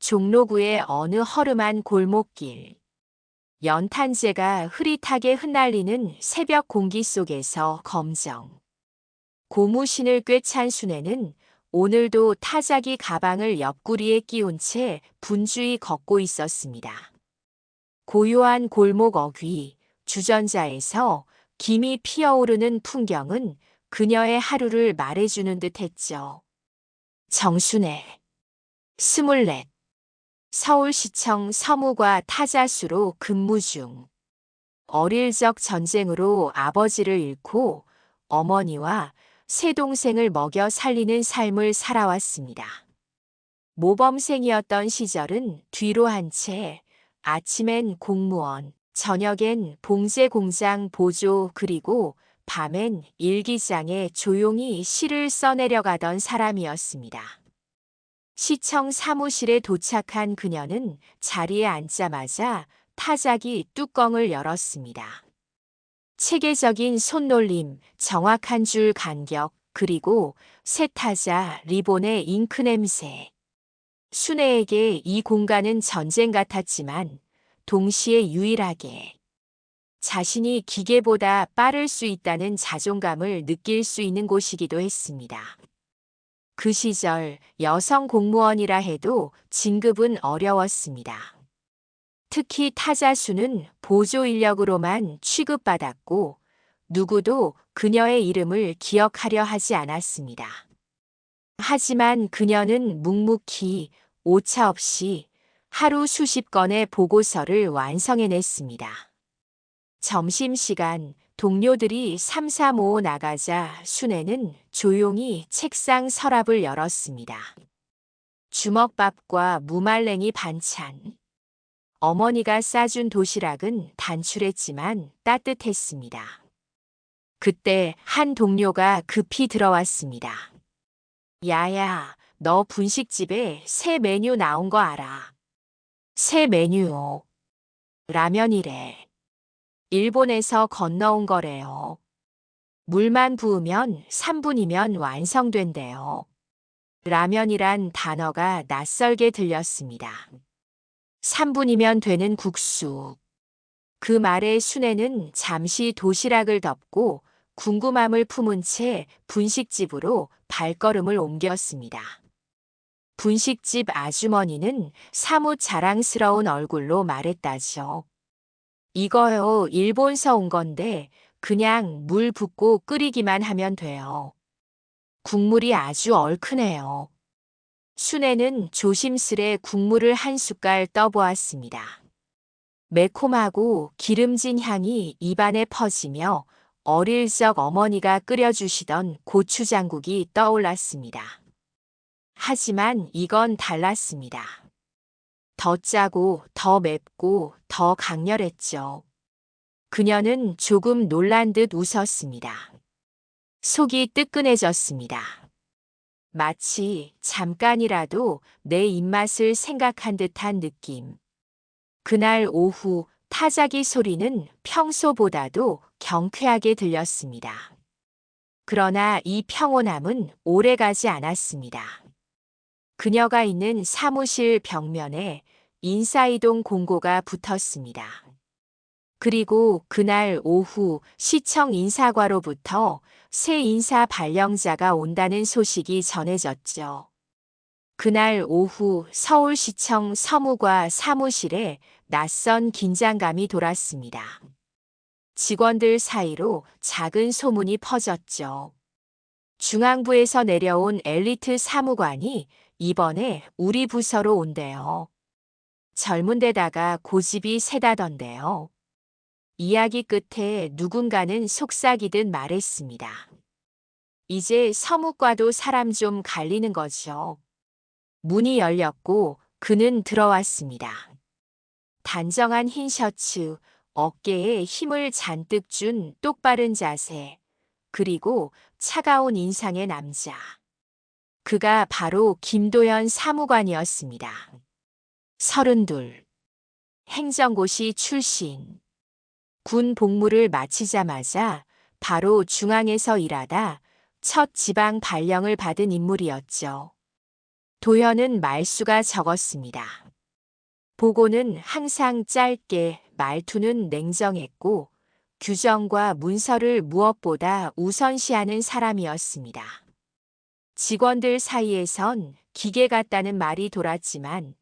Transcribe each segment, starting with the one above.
종로구의 어느 허름한 골목길. 연탄재가 흐릿하게 흩날리는 새벽 공기 속에서 검정. 고무신을 꿰찬 순애는 오늘도 타자기 가방을 옆구리에 끼운 채 분주히 걷고 있었습니다. 고요한 골목 어귀, 주전자에서 김이 피어오르는 풍경은 그녀의 하루를 말해주는 듯 했죠. 정순애, 24. 서울시청 서무과 타자수로 근무 중. 어릴 적 전쟁으로 아버지를 잃고 어머니와 세 동생을 먹여 살리는 삶을 살아왔습니다. 모범생이었던 시절은 뒤로 한 채 아침엔 공무원, 저녁엔 봉제 공장 보조 그리고 밤엔 일기장에 조용히 시를 써내려가던 사람이었습니다. 시청 사무실에 도착한 그녀는 자리에 앉자마자 타자기 뚜껑을 열었습니다. 체계적인 손놀림, 정확한 줄 간격, 그리고 새 타자 리본의 잉크 냄새. 순애에게 이 공간은 전쟁 같았지만 동시에 유일하게 자신이 기계보다 빠를 수 있다는 자존감을 느낄 수 있는 곳이기도 했습니다. 그 시절 여성 공무원이라 해도 진급은 어려웠습니다. 특히 타자수는 보조 인력으로만 취급받았고 누구도 그녀의 이름을 기억하려 하지 않았습니다. 하지만 그녀는 묵묵히 오차 없이 하루 수십 건의 보고서를 완성해냈습니다. 점심시간 동료들이 삼삼오오 나가자 순애는 조용히 책상 서랍을 열었습니다. 주먹밥과 무말랭이 반찬. 어머니가 싸준 도시락은 단출했지만 따뜻했습니다. 그때 한 동료가 급히 들어왔습니다. 야야, 너 분식집에 새 메뉴 나온 거 알아? 새 메뉴요. 라면이래. 일본에서 건너온 거래요. 물만 부으면 3분이면 완성된대요. 라면이란 단어가 낯설게 들렸습니다. 3분이면 되는 국수. 그 말에 순애는 잠시 도시락을 덮고 궁금함을 품은 채 분식집으로 발걸음을 옮겼습니다. 분식집 아주머니는 사뭇 자랑스러운 얼굴로 말했다죠. 이거요, 일본서 온 건데 그냥 물 붓고 끓이기만 하면 돼요. 국물이 아주 얼큰해요. 순애는 조심스레 국물을 한 숟갈 떠보았습니다. 매콤하고 기름진 향이 입안에 퍼지며 어릴 적 어머니가 끓여주시던 고추장국이 떠올랐습니다. 하지만 이건 달랐습니다. 더 짜고 더 맵고 더 강렬했죠. 그녀는 조금 놀란 듯 웃었습니다. 속이 뜨끈해졌습니다. 마치 잠깐이라도 내 입맛을 생각한 듯한 느낌. 그날 오후 타자기 소리는 평소보다도 경쾌하게 들렸습니다. 그러나 이 평온함은 오래가지 않았습니다. 그녀가 있는 사무실 벽면에 인사이동 공고가 붙었습니다. 그리고 그날 오후 시청 인사과로부터 새 인사 발령자가 온다는 소식이 전해졌죠. 그날 오후 서울시청 서무과 사무실에 낯선 긴장감이 돌았습니다. 직원들 사이로 작은 소문이 퍼졌죠. 중앙부에서 내려온 엘리트 사무관이 이번에 우리 부서로 온대요. 젊은 데다가 고집이 세다던데요. 이야기 끝에 누군가는 속삭이듯 말했습니다. 이제 서무과도 사람 좀 갈리는 거죠. 문이 열렸고 그는 들어왔습니다. 단정한 흰 셔츠, 어깨에 힘을 잔뜩 준 똑바른 자세, 그리고 차가운 인상의 남자. 그가 바로 김도연 사무관이었습니다. 32. 행정고시 출신. 군 복무를 마치자마자 바로 중앙에서 일하다 첫 지방 발령을 받은 인물이었죠. 도현은 말수가 적었습니다. 보고는 항상 짧게, 말투는 냉정했고 규정과 문서를 무엇보다 우선시하는 사람이었습니다. 직원들 사이에선 기계 같다는 말이 돌았지만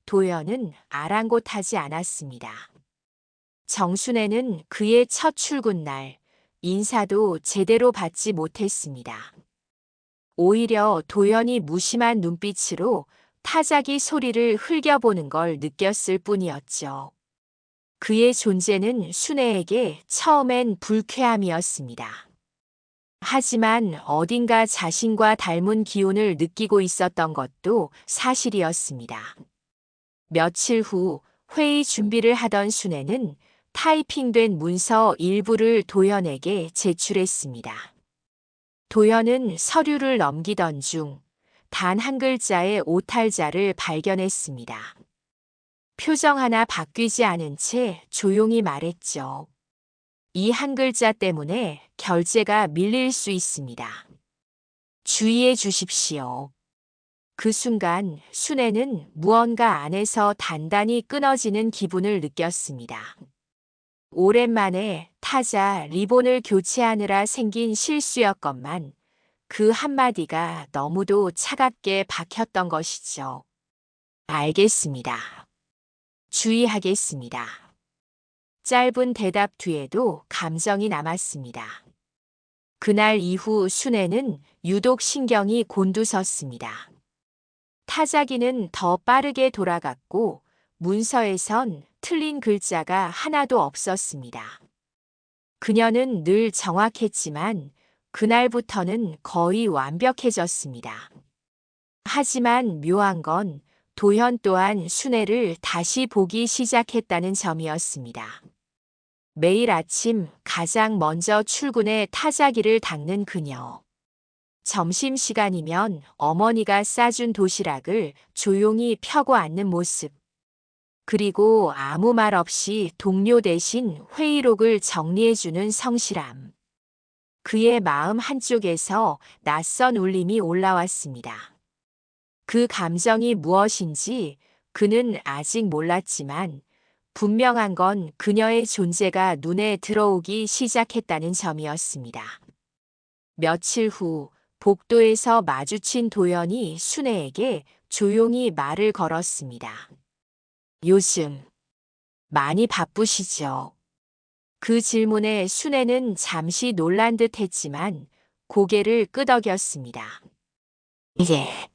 도현은 아랑곳하지 않았습니다. 정순애는 그의 첫 출근 날 인사도 제대로 받지 못했습니다. 오히려 도현이 무심한 눈빛으로 타자기 소리를 흘겨보는 걸 느꼈을 뿐이었죠. 그의 존재는 순애에게 처음엔 불쾌함이었습니다. 하지만 어딘가 자신과 닮은 기운을 느끼고 있었던 것도 사실이었습니다. 며칠 후 회의 준비를 하던 순애는 타이핑된 문서 일부를 도현에게 제출했습니다. 도현은 서류를 넘기던 중 단 한 글자의 오탈자를 발견했습니다. 표정 하나 바뀌지 않은 채 조용히 말했죠. 이 한 글자 때문에 결제가 밀릴 수 있습니다. 주의해 주십시오. 그 순간 순애는 무언가 안에서 단단히 끊어지는 기분을 느꼈습니다. 오랜만에 타자 리본을 교체하느라 생긴 실수였건만 그 한마디가 너무도 차갑게 박혔던 것이죠. 알겠습니다. 주의하겠습니다. 짧은 대답 뒤에도 감정이 남았습니다. 그날 이후 순애는 유독 신경이 곤두섰습니다. 타자기는 더 빠르게 돌아갔고 문서에선 틀린 글자가 하나도 없었습니다. 그녀는 늘 정확했지만 그날부터는 거의 완벽해졌습니다. 하지만 묘한 건 도현 또한 순애를 다시 보기 시작했다는 점이었습니다. 매일 아침 가장 먼저 출근해 타자기를 닦는 그녀. 점심시간이면 어머니가 싸준 도시락을 조용히 펴고 앉는 모습. 그리고 아무 말 없이 동료 대신 회의록을 정리해주는 성실함. 그의 마음 한쪽에서 낯선 울림이 올라왔습니다. 그 감정이 무엇인지 그는 아직 몰랐지만 분명한 건 그녀의 존재가 눈에 들어오기 시작했다는 점이었습니다. 며칠 후 복도에서 마주친 도현이 순애에게 조용히 말을 걸었습니다. 요즘 많이 바쁘시죠? 그 질문에 순애는 잠시 놀란 듯 했지만 고개를 끄덕였습니다. 예.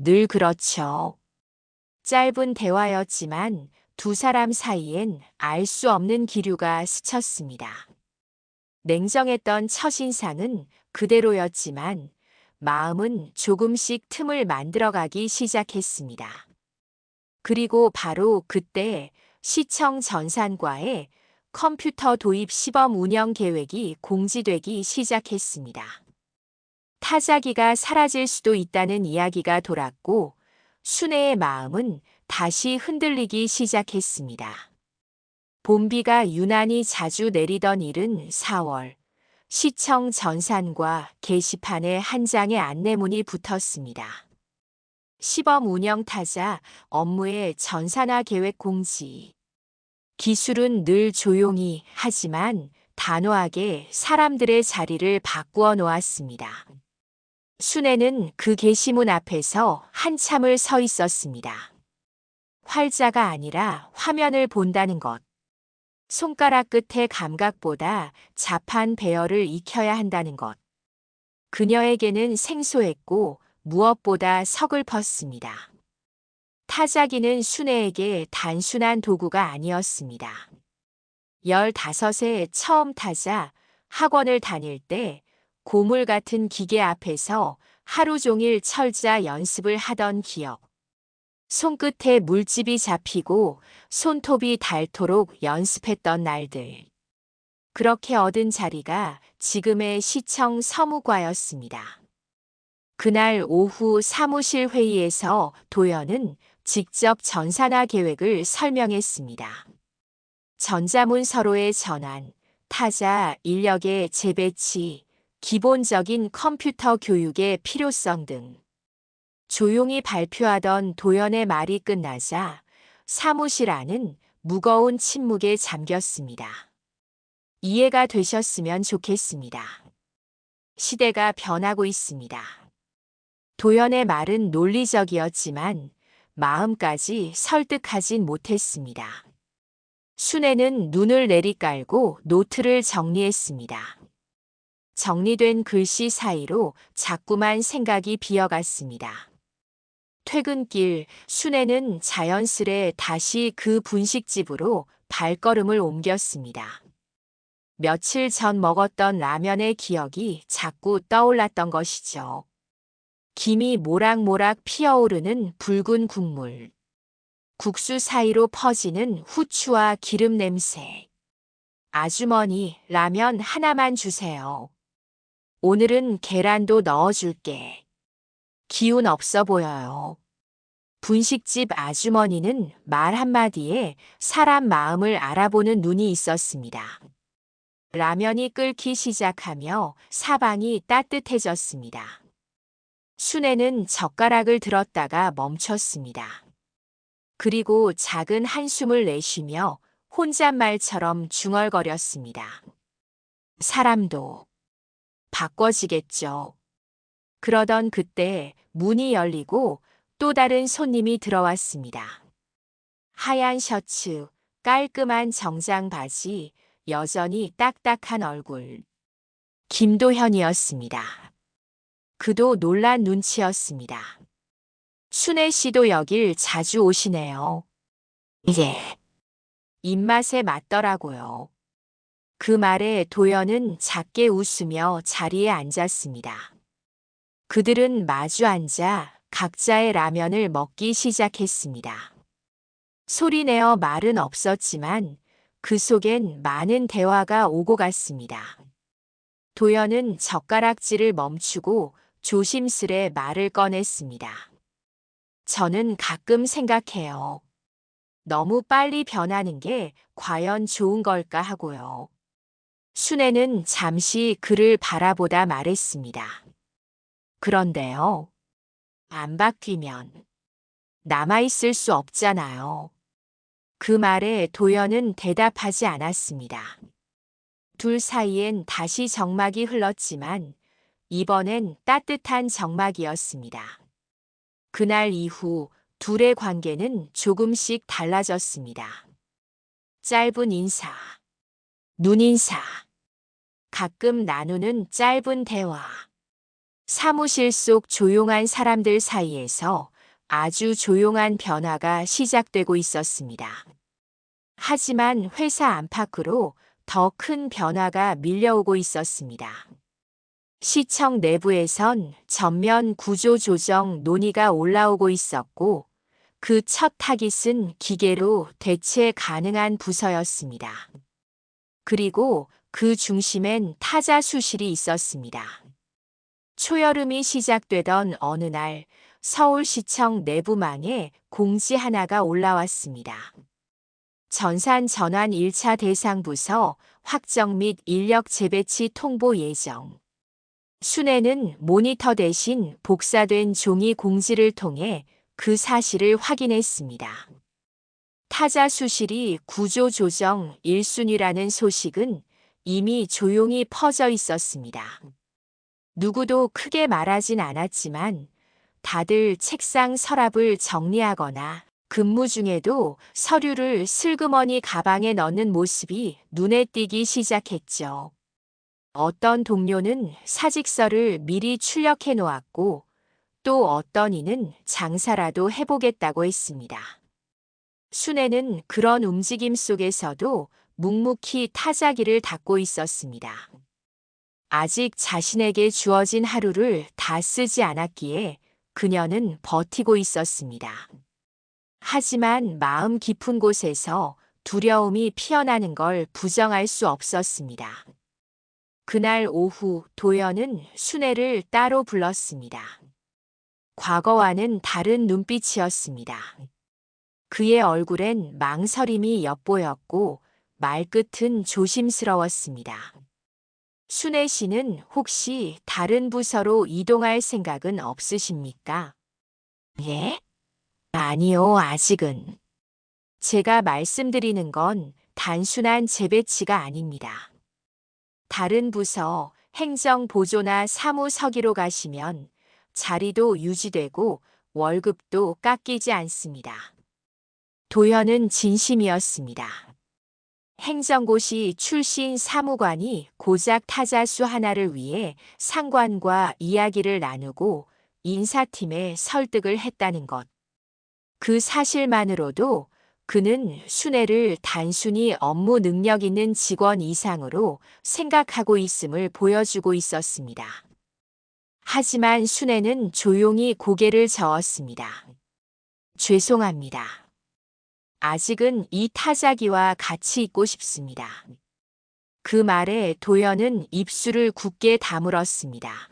늘 그렇죠. 짧은 대화였지만 두 사람 사이엔 알 수 없는 기류가 스쳤습니다. 냉정했던 첫인상은 그대로였지만 마음은 조금씩 틈을 만들어가기 시작했습니다. 그리고 바로 그때 시청 전산과에 컴퓨터 도입 시범 운영 계획이 공지되기 시작했습니다. 타자기가 사라질 수도 있다는 이야기가 돌았고 순애의 마음은 다시 흔들리기 시작했습니다. 봄비가 유난히 자주 내리던 일은 4월, 시청 전산과 게시판에 한 장의 안내문이 붙었습니다. 시범 운영 타자 업무의 전산화 계획 공지. 기술은 늘 조용히 하지만 단호하게 사람들의 자리를 바꾸어 놓았습니다. 순애는 그 게시문 앞에서 한참을 서 있었습니다. 활자가 아니라 화면을 본다는 것. 손가락 끝의 감각보다 자판 배열을 익혀야 한다는 것. 그녀에게는 생소했고 무엇보다 서글펐습니다. 타자기는 순애에게 단순한 도구가 아니었습니다. 15세 처음 타자 학원을 다닐 때 고물 같은 기계 앞에서 하루 종일 철자 연습을 하던 기억. 손끝에 물집이 잡히고 손톱이 닳도록 연습했던 날들. 그렇게 얻은 자리가 지금의 시청 서무과였습니다. 그날 오후 사무실 회의에서 도현은 직접 전산화 계획을 설명했습니다. 전자문서로의 전환, 타자 인력의 재배치, 기본적인 컴퓨터 교육의 필요성 등 조용히 발표하던 도연의 말이 끝나자 사무실 안은 무거운 침묵에 잠겼습니다. 이해가 되셨으면 좋겠습니다. 시대가 변하고 있습니다. 도연의 말은 논리적이었지만 마음까지 설득하진 못했습니다. 순애는 눈을 내리깔고 노트를 정리했습니다. 정리된 글씨 사이로 자꾸만 생각이 비어갔습니다. 퇴근길 순애는 자연스레 다시 그 분식집으로 발걸음을 옮겼습니다. 며칠 전 먹었던 라면의 기억이 자꾸 떠올랐던 것이죠. 김이 모락모락 피어오르는 붉은 국물. 국수 사이로 퍼지는 후추와 기름 냄새. 아주머니, 라면 하나만 주세요. 오늘은 계란도 넣어줄게. 기운 없어 보여요. 분식집 아주머니는 말 한마디에 사람 마음을 알아보는 눈이 있었습니다. 라면이 끓기 시작하며 사방이 따뜻해졌습니다. 순애는 젓가락을 들었다가 멈췄습니다. 그리고 작은 한숨을 내쉬며 혼잣말처럼 중얼거렸습니다. 사람도 바꿔지겠죠. 그러던 그때 문이 열리고 또 다른 손님이 들어왔습니다. 하얀 셔츠, 깔끔한 정장 바지, 여전히 딱딱한 얼굴. 김도현이었습니다. 그도 놀란 눈치였습니다. 순애 씨도 여길 자주 오시네요. 예. 입맛에 맞더라고요. 그 말에 도연은 작게 웃으며 자리에 앉았습니다. 그들은 마주 앉아 각자의 라면을 먹기 시작했습니다. 소리내어 말은 없었지만 그 속엔 많은 대화가 오고 갔습니다. 도연은 젓가락질을 멈추고 조심스레 말을 꺼냈습니다. 저는 가끔 생각해요. 너무 빨리 변하는 게 과연 좋은 걸까 하고요. 순애는 잠시 그를 바라보다 말했습니다. 그런데요. 안 바뀌면 남아있을 수 없잖아요. 그 말에 도연은 대답하지 않았습니다. 둘 사이엔 다시 정막이 흘렀지만 이번엔 따뜻한 정막이었습니다. 그날 이후 둘의 관계는 조금씩 달라졌습니다. 짧은 인사, 눈인사, 가끔 나누는 짧은 대화. 사무실 속 조용한 사람들 사이에서 아주 조용한 변화가 시작되고 있었습니다. 하지만 회사 안팎으로 더 큰 변화가 밀려오고 있었습니다. 시청 내부에선 전면 구조 조정 논의가 올라오고 있었고 그 첫 타깃은 기계로 대체 가능한 부서였습니다. 그리고 그 중심엔 타자 수실이 있었습니다. 초여름이 시작되던 어느 날 서울시청 내부망에 공지 하나가 올라왔습니다. 전산 전환 1차 대상 부서 확정 및 인력 재배치 통보 예정. 순애는 모니터 대신 복사된 종이 공지를 통해 그 사실을 확인했습니다. 타자 수실이 구조 조정 1순위라는 소식은 이미 조용히 퍼져 있었습니다. 누구도 크게 말하진 않았지만 다들 책상 서랍을 정리하거나 근무 중에도 서류를 슬그머니 가방에 넣는 모습이 눈에 띄기 시작했죠. 어떤 동료는 사직서를 미리 출력해 놓았고 또 어떤 이는 장사라도 해보겠다고 했습니다. 순애는 그런 움직임 속에서도 묵묵히 타자기를 닦고 있었습니다. 아직 자신에게 주어진 하루를 다 쓰지 않았기에 그녀는 버티고 있었습니다. 하지만 마음 깊은 곳에서 두려움이 피어나는 걸 부정할 수 없었습니다. 그날 오후 도연은 순애를 따로 불렀습니다. 과거와는 다른 눈빛이었습니다. 그의 얼굴엔 망설임이 엿보였고 말끝은 조심스러웠습니다. 순애 씨는 혹시 다른 부서로 이동할 생각은 없으십니까? 예? 아니요, 아직은. 제가 말씀드리는 건 단순한 재배치가 아닙니다. 다른 부서, 행정보조나 사무서기로 가시면 자리도 유지되고 월급도 깎이지 않습니다. 도현은 진심이었습니다. 행정고시 출신 사무관이 고작 타자수 하나를 위해 상관과 이야기를 나누고 인사팀에 설득을 했다는 것. 그 사실만으로도 그는 순애를 단순히 업무 능력 있는 직원 이상으로 생각하고 있음을 보여주고 있었습니다. 하지만 순애는 조용히 고개를 저었습니다. 죄송합니다. 아직은 이 타자기와 같이 있고 싶습니다. 그 말에 도연은 입술을 굳게 다물었습니다.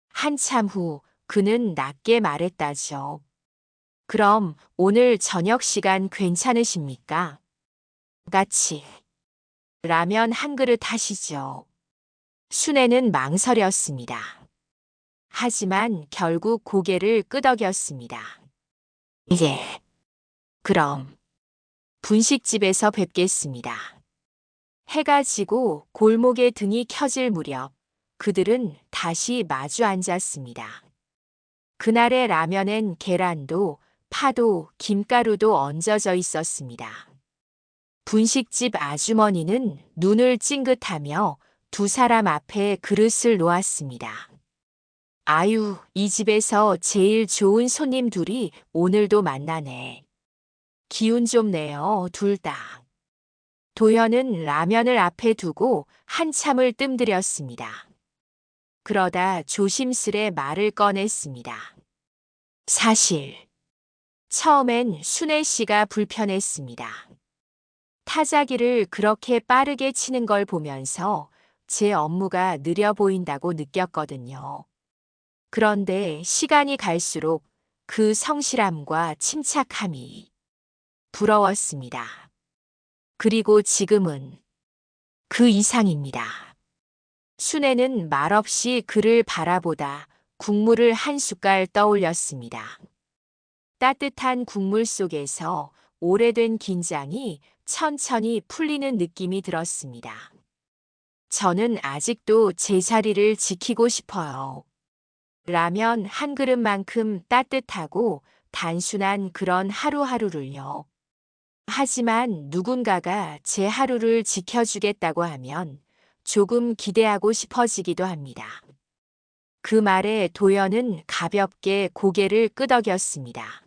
한참 후 그는 낮게 말했다죠. 그럼 오늘 저녁 시간 괜찮으십니까? 같이 라면 한 그릇 하시죠. 순애는 망설였습니다. 하지만 결국 고개를 끄덕였습니다. 예. 그럼 분식집에서 뵙겠습니다. 해가 지고 골목에 등이 켜질 무렵 그들은 다시 마주 앉았습니다. 그날의 라면엔 계란도 파도, 김가루도 얹어져 있었습니다. 분식집 아주머니는 눈을 찡긋하며 두 사람 앞에 그릇을 놓았습니다. 아유, 이 집에서 제일 좋은 손님 둘이 오늘도 만나네. 기운 좀 내요, 둘 다. 도현은 라면을 앞에 두고 한참을 뜸들였습니다. 그러다 조심스레 말을 꺼냈습니다. 사실, 처음엔 순애 씨가 불편했습니다. 타자기를 그렇게 빠르게 치는 걸 보면서 제 업무가 느려 보인다고 느꼈거든요. 그런데 시간이 갈수록 그 성실함과 침착함이 부러웠습니다. 그리고 지금은 그 이상입니다. 순애는 말없이 그를 바라보다 국물을 한 숟갈 떠올렸습니다. 따뜻한 국물 속에서 오래된 긴장이 천천히 풀리는 느낌이 들었습니다. 저는 아직도 제 자리를 지키고 싶어요. 라면 한 그릇만큼 따뜻하고 단순한 그런 하루하루를요. 하지만 누군가가 제 하루를 지켜주겠다고 하면 조금 기대하고 싶어지기도 합니다. 그 말에 도연은 가볍게 고개를 끄덕였습니다.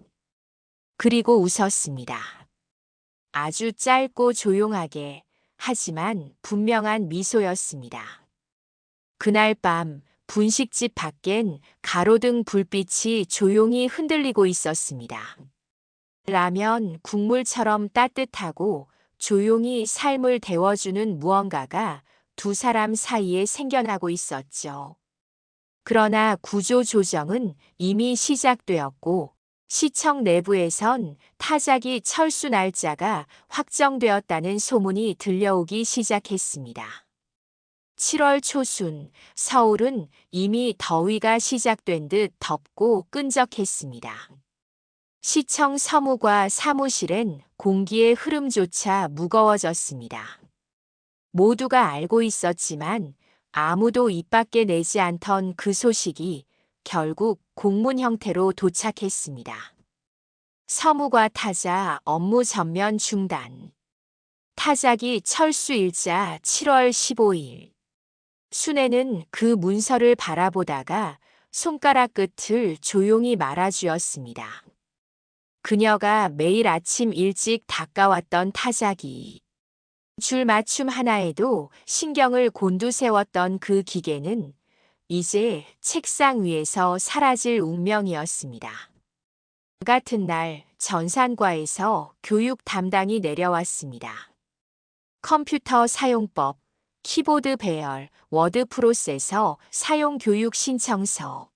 그리고 웃었습니다. 아주 짧고 조용하게, 하지만 분명한 미소였습니다. 그날 밤 분식집 밖엔 가로등 불빛이 조용히 흔들리고 있었습니다. 라면 국물처럼 따뜻하고 조용히 삶을 데워주는 무언가가 두 사람 사이에 생겨나고 있었죠. 그러나 구조 조정은 이미 시작되었고 시청 내부에선 타자기 철수 날짜가 확정되었다는 소문이 들려오기 시작했습니다. 7월 초순 서울은 이미 더위가 시작된 듯 덥고 끈적했습니다. 시청 서무과 사무실엔 공기의 흐름조차 무거워졌습니다. 모두가 알고 있었지만 아무도 입 밖에 내지 않던 그 소식이 결국 공문 형태로 도착했습니다. 서무과 타자 업무 전면 중단. 타자기 철수 일자 7월 15일. 순애는 그 문서를 바라보다가 손가락 끝을 조용히 말아주었습니다. 그녀가 매일 아침 일찍 닦아왔던 타자기. 줄 맞춤 하나에도 신경을 곤두세웠던 그 기계는 이제 책상 위에서 사라질 운명이었습니다. 같은 날 전산과에서 교육 담당이 내려왔습니다. 컴퓨터 사용법, 키보드 배열, 워드 프로세서 사용 교육 신청서.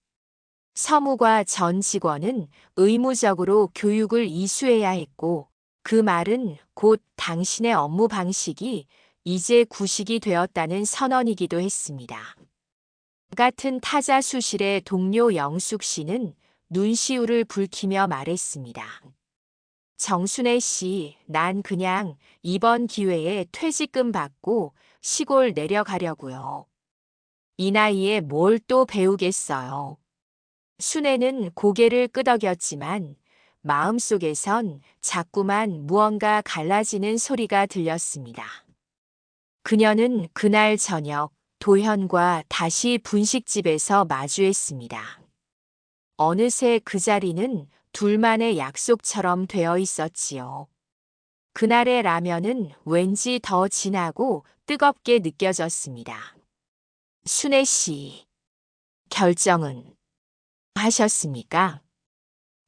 서무과 전 직원은 의무적으로 교육을 이수해야 했고 그 말은 곧 당신의 업무 방식이 이제 구식이 되었다는 선언이기도 했습니다. 같은 타자 수실의 동료 영숙 씨는 눈시울을 붉히며 말했습니다. 정순애 씨, 난 그냥 이번 기회에 퇴직금 받고 시골 내려가려고요. 이 나이에 뭘 또 배우겠어요. 순애는 고개를 끄덕였지만 마음속에선 자꾸만 무언가 갈라지는 소리가 들렸습니다. 그녀는 그날 저녁 도현과 다시 분식집에서 마주했습니다. 어느새 그 자리는 둘만의 약속처럼 되어 있었지요. 그날의 라면은 왠지 더 진하고 뜨겁게 느껴졌습니다. 순애 씨, 결정은 하셨습니까?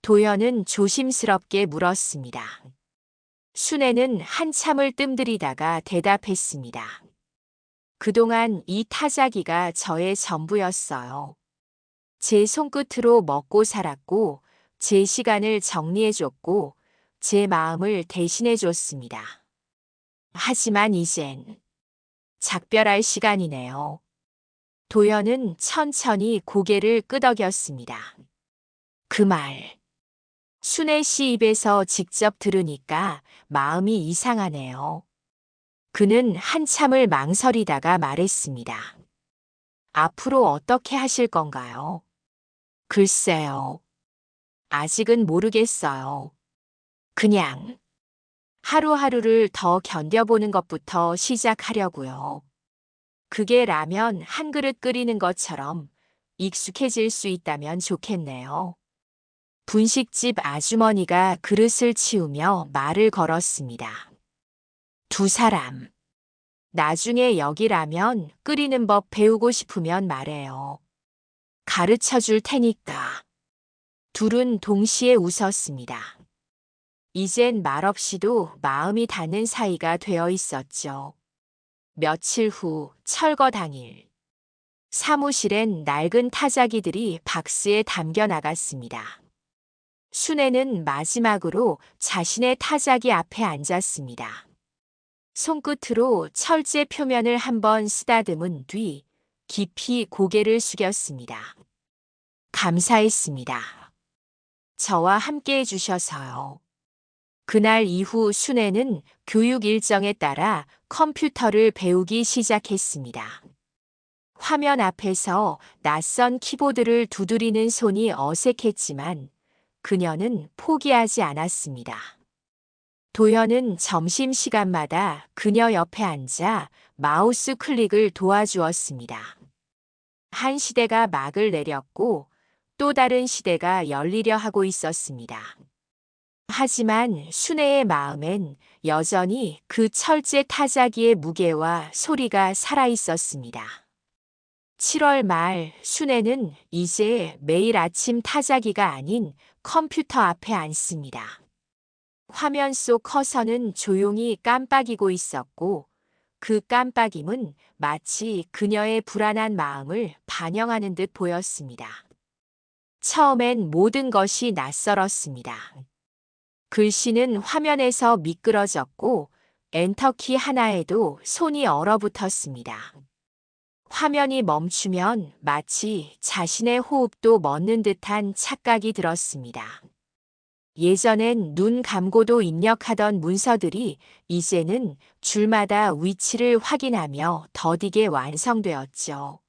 도연은 조심스럽게 물었습니다. 순애는 한참을 뜸들이다가 대답했습니다. 그동안 이 타자기가 저의 전부였어요. 제 손끝으로 먹고 살았고, 제 시간을 정리해줬고, 제 마음을 대신해줬습니다. 하지만 이젠 작별할 시간이네요. 도연은 천천히 고개를 끄덕였습니다. 그 말, 순애 씨 입에서 직접 들으니까 마음이 이상하네요. 그는 한참을 망설이다가 말했습니다. 앞으로 어떻게 하실 건가요? 글쎄요. 아직은 모르겠어요. 그냥 하루하루를 더 견뎌보는 것부터 시작하려고요. 그게 라면 한 그릇 끓이는 것처럼 익숙해질 수 있다면 좋겠네요. 분식집 아주머니가 그릇을 치우며 말을 걸었습니다. 두 사람. 나중에 여기 라면 끓이는 법 배우고 싶으면 말해요. 가르쳐 줄 테니까. 둘은 동시에 웃었습니다. 이젠 말없이도 마음이 닿는 사이가 되어 있었죠. 며칠 후 철거 당일. 사무실엔 낡은 타자기들이 박스에 담겨 나갔습니다. 순애는 마지막으로 자신의 타자기 앞에 앉았습니다. 손끝으로 철제 표면을 한번 쓰다듬은 뒤 깊이 고개를 숙였습니다. 감사했습니다. 저와 함께 해주셔서요. 그날 이후 순애는 교육 일정에 따라 컴퓨터를 배우기 시작했습니다. 화면 앞에서 낯선 키보드를 두드리는 손이 어색했지만 그녀는 포기하지 않았습니다. 도연은 점심시간마다 그녀 옆에 앉아 마우스 클릭을 도와주었습니다. 한 시대가 막을 내렸고 또 다른 시대가 열리려 하고 있었습니다. 하지만 순애의 마음엔 여전히 그 철제 타자기의 무게와 소리가 살아있었습니다. 7월 말 순애는 이제 매일 아침 타자기가 아닌 컴퓨터 앞에 앉습니다. 화면 속 커서는 조용히 깜빡이고 있었고 그 깜빡임은 마치 그녀의 불안한 마음을 반영하는 듯 보였습니다. 처음엔 모든 것이 낯설었습니다. 글씨는 화면에서 미끄러졌고 엔터키 하나에도 손이 얼어붙었습니다. 화면이 멈추면 마치 자신의 호흡도 멎는 듯한 착각이 들었습니다. 예전엔 눈 감고도 입력하던 문서들이 이제는 줄마다 위치를 확인하며 더디게 완성되었죠.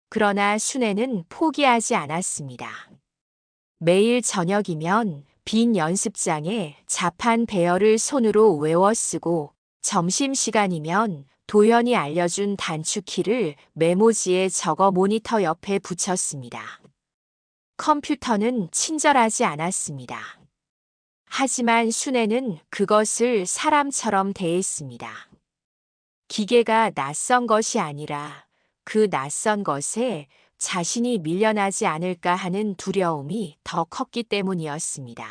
그러나 순애는 포기하지 않았습니다. 매일 저녁이면 빈 연습장에 자판 배열을 손으로 외워 쓰고 점심시간이면 도연이 알려준 단축키를 메모지에 적어 모니터 옆에 붙였습니다. 컴퓨터는 친절하지 않았습니다. 하지만 순애는 그것을 사람처럼 대했습니다. 기계가 낯선 것이 아니라 그 낯선 것에 자신이 밀려나지 않을까 하는 두려움이 더 컸기 때문이었습니다.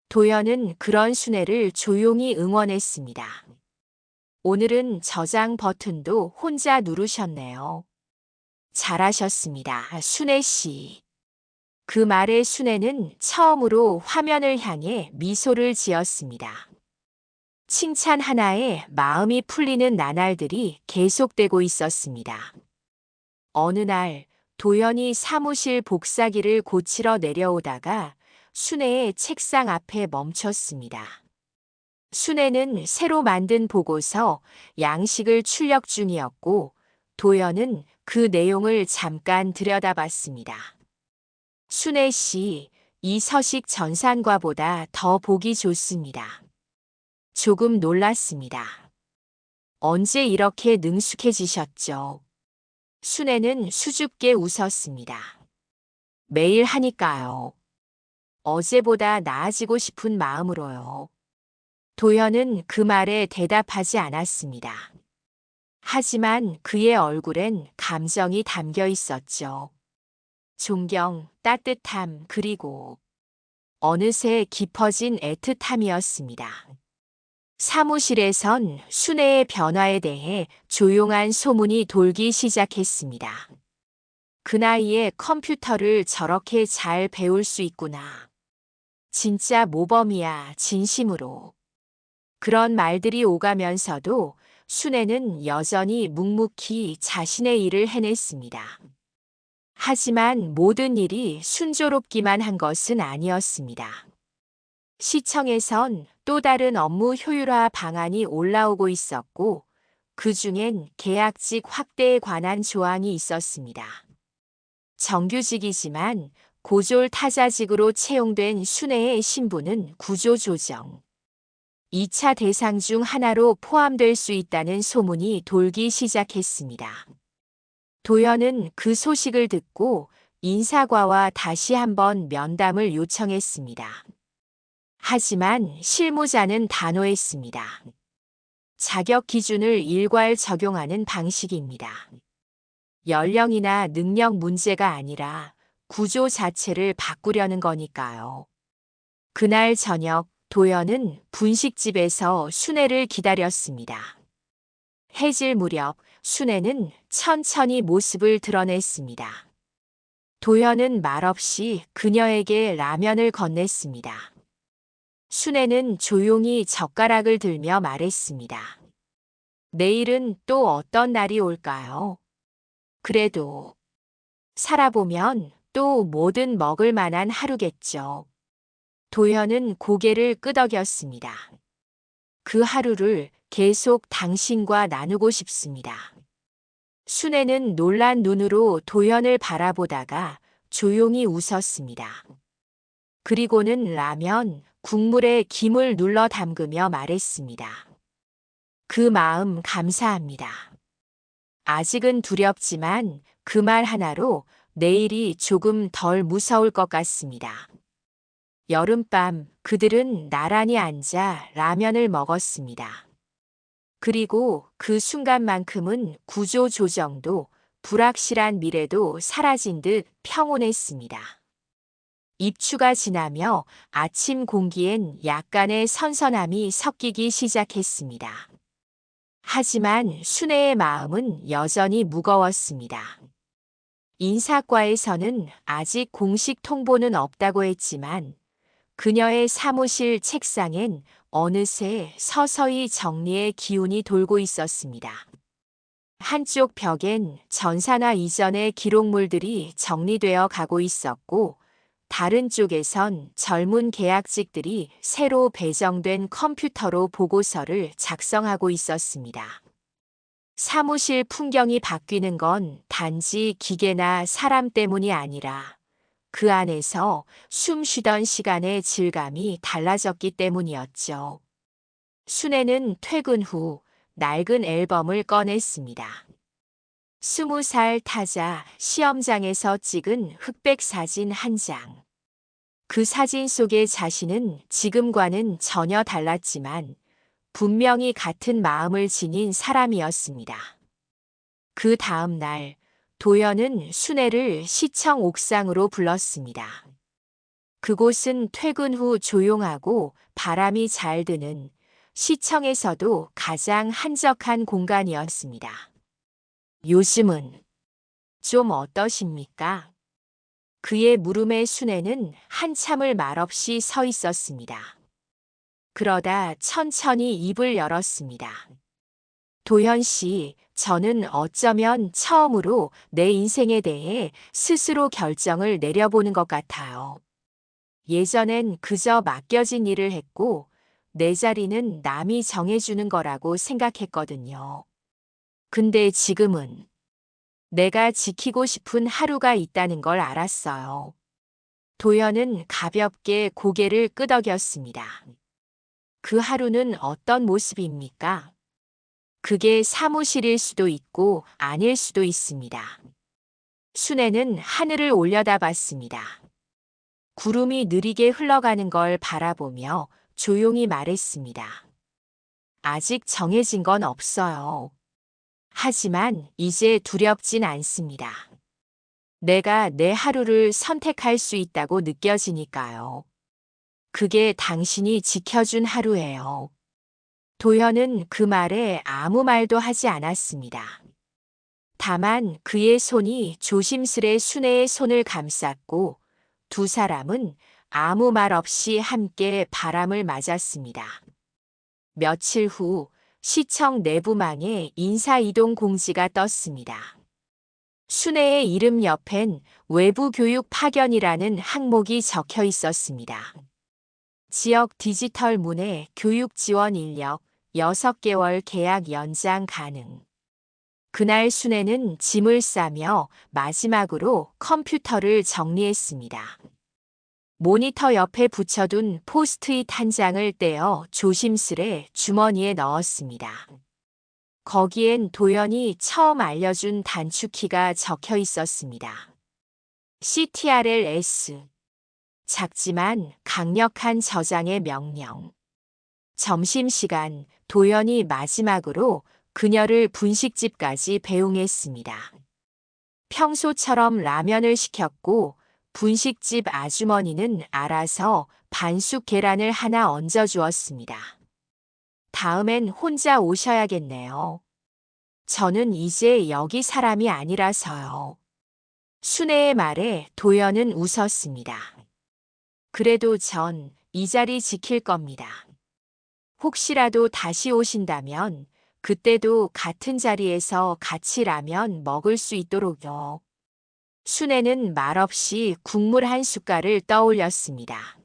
도연은 그런 순애를 조용히 응원했습니다. 오늘은 저장 버튼도 혼자 누르셨네요. 잘하셨습니다, 순애 씨. 그 말에 순애는 처음으로 화면을 향해 미소를 지었습니다. 칭찬 하나에 마음이 풀리는 나날들이 계속되고 있었습니다. 어느 날 도연이 사무실 복사기를 고치러 내려오다가 순애의 책상 앞에 멈췄습니다. 순애는 새로 만든 보고서 양식을 출력 중이었고 도연은 그 내용을 잠깐 들여다봤습니다. 순애 씨, 이 서식 전산과보다 더 보기 좋습니다. 조금 놀랐습니다. 언제 이렇게 능숙해지셨죠? 순애는 수줍게 웃었습니다. 매일 하니까요. 어제보다 나아지고 싶은 마음으로요. 도연은 그 말에 대답하지 않았습니다. 하지만 그의 얼굴엔 감정이 담겨 있었죠. 존경, 따뜻함, 그리고 어느새 깊어진 애틋함이었습니다. 사무실에선 순애의 변화에 대해 조용한 소문이 돌기 시작했습니다. 그 나이에 컴퓨터를 저렇게 잘 배울 수 있구나. 진짜 모범이야, 진심으로. 그런 말들이 오가면서도 순애는 여전히 묵묵히 자신의 일을 해냈습니다. 하지만 모든 일이 순조롭기만 한 것은 아니었습니다. 시청에선 또 다른 업무 효율화 방안이 올라오고 있었고, 그 중엔 계약직 확대에 관한 조항이 있었습니다. 정규직이지만 고졸 타자직으로 채용된 순애의 신분은 구조조정 2차 대상 중 하나로 포함될 수 있다는 소문이 돌기 시작했습니다. 도연은 그 소식을 듣고 인사과와 다시 한번 면담을 요청했습니다. 하지만 실무자는 단호했습니다. 자격 기준을 일괄 적용하는 방식입니다. 연령이나 능력 문제가 아니라 구조 자체를 바꾸려는 거니까요. 그날 저녁 도연은 분식집에서 순애를 기다렸습니다. 해질 무렵 순애는 천천히 모습을 드러냈습니다. 도연은 말없이 그녀에게 라면을 건넸습니다. 순애는 조용히 젓가락을 들며 말했습니다. 내일은 또 어떤 날이 올까요? 그래도 살아보면 또 뭐든 먹을 만한 하루겠죠. 도연은 고개를 끄덕였습니다. 그 하루를 계속 당신과 나누고 싶습니다. 순애는 놀란 눈으로 도연을 바라보다가 조용히 웃었습니다. 그리고는 라면, 국물에 김을 눌러 담그며 말했습니다. 그 마음 감사합니다. 아직은 두렵지만 그 말 하나로 내일이 조금 덜 무서울 것 같습니다. 여름밤 그들은 나란히 앉아 라면을 먹었습니다. 그리고 그 순간만큼은 구조조정도 불확실한 미래도 사라진 듯 평온했습니다. 입추가 지나며 아침 공기엔 약간의 선선함이 섞이기 시작했습니다. 하지만 순애의 마음은 여전히 무거웠습니다. 인사과에서는 아직 공식 통보는 없다고 했지만 그녀의 사무실 책상엔 어느새 서서히 정리의 기운이 돌고 있었습니다. 한쪽 벽엔 전산화 이전의 기록물들이 정리되어 가고 있었고 다른 쪽에선 젊은 계약직들이 새로 배정된 컴퓨터로 보고서를 작성하고 있었습니다. 사무실 풍경이 바뀌는 건 단지 기계나 사람 때문이 아니라 그 안에서 숨 쉬던 시간의 질감이 달라졌기 때문이었죠. 순애는 퇴근 후 낡은 앨범을 꺼냈습니다. 20살 타자 시험장에서 찍은 흑백 사진 한 장. 그 사진 속의 자신은 지금과는 전혀 달랐지만 분명히 같은 마음을 지닌 사람이었습니다. 그 다음 날 도연은 순애를 시청 옥상으로 불렀습니다. 그곳은 퇴근 후 조용하고 바람이 잘 드는 시청에서도 가장 한적한 공간이었습니다. 요즘은 좀 어떠십니까? 그의 물음에 순애는 한참을 말없이 서 있었습니다. 그러다 천천히 입을 열었습니다. 도현 씨, 저는 어쩌면 처음으로 내 인생에 대해 스스로 결정을 내려보는 것 같아요. 예전엔 그저 맡겨진 일을 했고, 내 자리는 남이 정해주는 거라고 생각했거든요. 근데 지금은 내가 지키고 싶은 하루가 있다는 걸 알았어요. 도연은 가볍게 고개를 끄덕였습니다. 그 하루는 어떤 모습입니까? 그게 사무실일 수도 있고 아닐 수도 있습니다. 순애는 하늘을 올려다봤습니다. 구름이 느리게 흘러가는 걸 바라보며 조용히 말했습니다. 아직 정해진 건 없어요. 하지만 이제 두렵진 않습니다. 내가 내 하루를 선택할 수 있다고 느껴지니까요. 그게 당신이 지켜준 하루예요. 도현은 그 말에 아무 말도 하지 않았습니다. 다만 그의 손이 조심스레 순애의 손을 감쌌고 두 사람은 아무 말 없이 함께 바람을 맞았습니다. 며칠 후 시청 내부망에 인사이동 공지가 떴습니다. 순애의 이름 옆엔 외부 교육 파견이라는 항목이 적혀 있었습니다. 지역 디지털문에 교육 지원 인력 6개월 계약 연장 가능. 그날 순애는 짐을 싸며 마지막으로 컴퓨터를 정리했습니다. 모니터 옆에 붙여둔 포스트잇 한 장을 떼어 조심스레 주머니에 넣었습니다. 거기엔 도연이 처음 알려준 단축키가 적혀 있었습니다. CTRL-S. 작지만 강력한 저장의 명령. 점심시간 도연이 마지막으로 그녀를 분식집까지 배웅했습니다. 평소처럼 라면을 시켰고 분식집 아주머니는 알아서 반숙 계란을 하나 얹어주었습니다. 다음엔 혼자 오셔야겠네요. 저는 이제 여기 사람이 아니라서요. 순애의 말에 도연은 웃었습니다. 그래도 전 이 자리 지킬 겁니다. 혹시라도 다시 오신다면 그때도 같은 자리에서 같이 라면 먹을 수 있도록요. 순애는 말없이 국물 한 숟갈을 떠올렸습니다.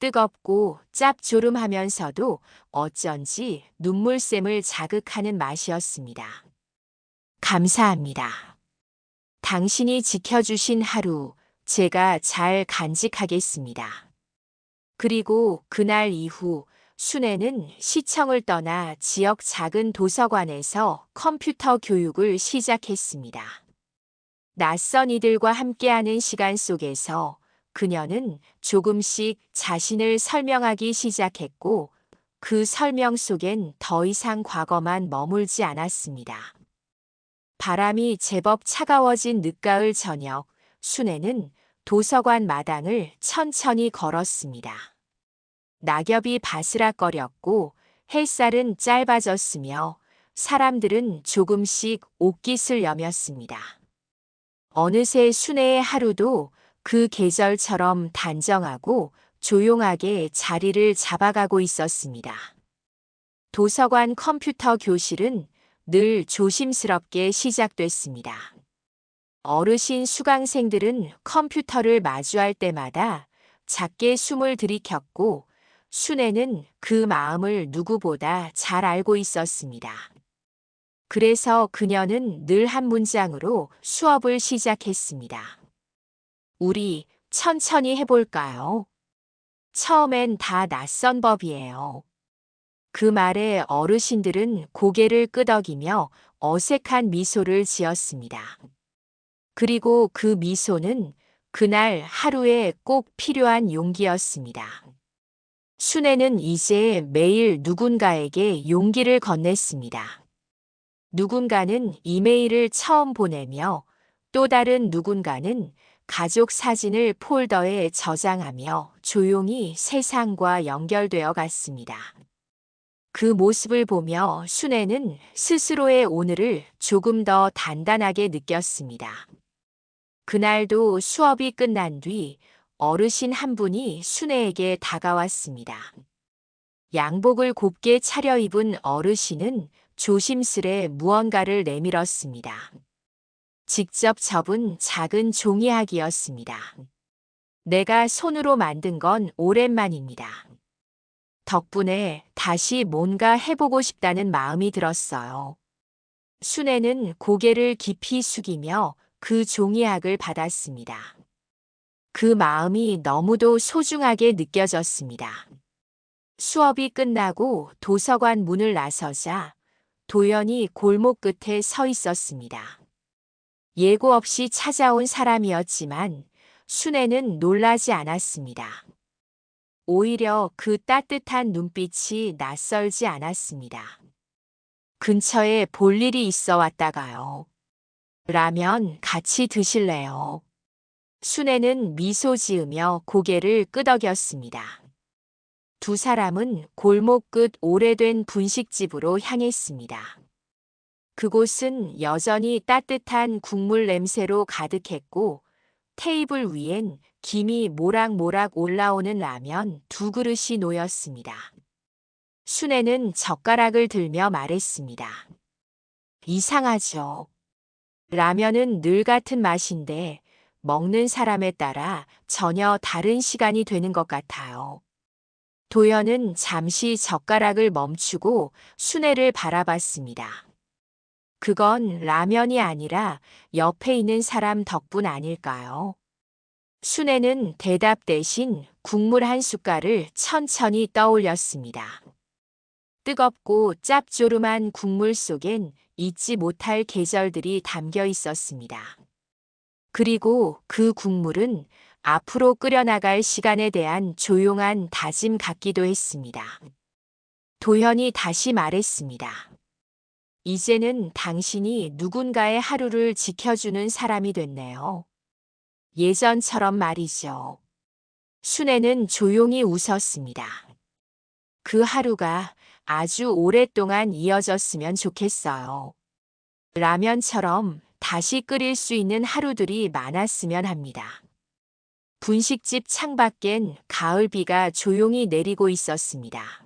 뜨겁고 짭조름하면서도 어쩐지 눈물샘을 자극하는 맛이었습니다. 감사합니다. 당신이 지켜주신 하루 제가 잘 간직하겠습니다. 그리고 그날 이후 순애는 시청을 떠나 지역 작은 도서관에서 컴퓨터 교육을 시작했습니다. 낯선 이들과 함께하는 시간 속에서 그녀는 조금씩 자신을 설명하기 시작했고 그 설명 속엔 더 이상 과거만 머물지 않았습니다. 바람이 제법 차가워진 늦가을 저녁, 순애는 도서관 마당을 천천히 걸었습니다. 낙엽이 바스락거렸고 햇살은 짧아졌으며 사람들은 조금씩 옷깃을 여몄습니다. 어느새 순애의 하루도 그 계절처럼 단정하고 조용하게 자리를 잡아가고 있었습니다. 도서관 컴퓨터 교실은 늘 조심스럽게 시작됐습니다. 어르신 수강생들은 컴퓨터를 마주할 때마다 작게 숨을 들이켰고 순애는 그 마음을 누구보다 잘 알고 있었습니다. 그래서 그녀는 늘 한 문장으로 수업을 시작했습니다. 우리 천천히 해볼까요? 처음엔 다 낯선 법이에요. 그 말에 어르신들은 고개를 끄덕이며 어색한 미소를 지었습니다. 그리고 그 미소는 그날 하루에 꼭 필요한 용기였습니다. 순애는 이제 매일 누군가에게 용기를 건넸습니다. 누군가는 이메일을 처음 보내며 또 다른 누군가는 가족 사진을 폴더에 저장하며 조용히 세상과 연결되어 갔습니다. 그 모습을 보며 순애는 스스로의 오늘을 조금 더 단단하게 느꼈습니다. 그날도 수업이 끝난 뒤 어르신 한 분이 순애에게 다가왔습니다. 양복을 곱게 차려입은 어르신은 조심스레 무언가를 내밀었습니다. 직접 접은 작은 종이학이었습니다. 내가 손으로 만든 건 오랜만입니다. 덕분에 다시 뭔가 해보고 싶다는 마음이 들었어요. 순애는 고개를 깊이 숙이며 그 종이학을 받았습니다. 그 마음이 너무도 소중하게 느껴졌습니다. 수업이 끝나고 도서관 문을 나서자 도연이 골목 끝에 서 있었습니다. 예고 없이 찾아온 사람이었지만 순애는 놀라지 않았습니다. 오히려 그 따뜻한 눈빛이 낯설지 않았습니다. 근처에 볼 일이 있어 왔다가요. 라면 같이 드실래요? 순애는 미소 지으며 고개를 끄덕였습니다. 두 사람은 골목 끝 오래된 분식집으로 향했습니다. 그곳은 여전히 따뜻한 국물 냄새로 가득했고 테이블 위엔 김이 모락모락 올라오는 라면 두 그릇이 놓였습니다. 순애는 젓가락을 들며 말했습니다. 이상하죠. 라면은 늘 같은 맛인데 먹는 사람에 따라 전혀 다른 시간이 되는 것 같아요. 도연은 잠시 젓가락을 멈추고 순애를 바라봤습니다. 그건 라면이 아니라 옆에 있는 사람 덕분 아닐까요? 순애는 대답 대신 국물 한 숟갈을 천천히 떠올렸습니다. 뜨겁고 짭조름한 국물 속엔 잊지 못할 계절들이 담겨 있었습니다. 그리고 그 국물은 앞으로 끓여나갈 시간에 대한 조용한 다짐 같기도 했습니다. 도현이 다시 말했습니다. 이제는 당신이 누군가의 하루를 지켜주는 사람이 됐네요. 예전처럼 말이죠. 순애는 조용히 웃었습니다. 그 하루가 아주 오랫동안 이어졌으면 좋겠어요. 라면처럼 다시 끓일 수 있는 하루들이 많았으면 합니다. 분식집 창밖엔 가을비가 조용히 내리고 있었습니다.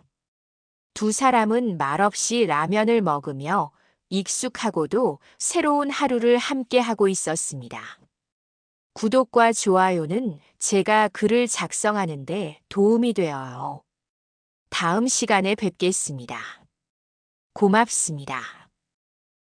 두 사람은 말없이 라면을 먹으며 익숙하고도 새로운 하루를 함께 하고 있었습니다. 구독과 좋아요는 제가 글을 작성하는데 도움이 되어요. 다음 시간에 뵙겠습니다. 고맙습니다.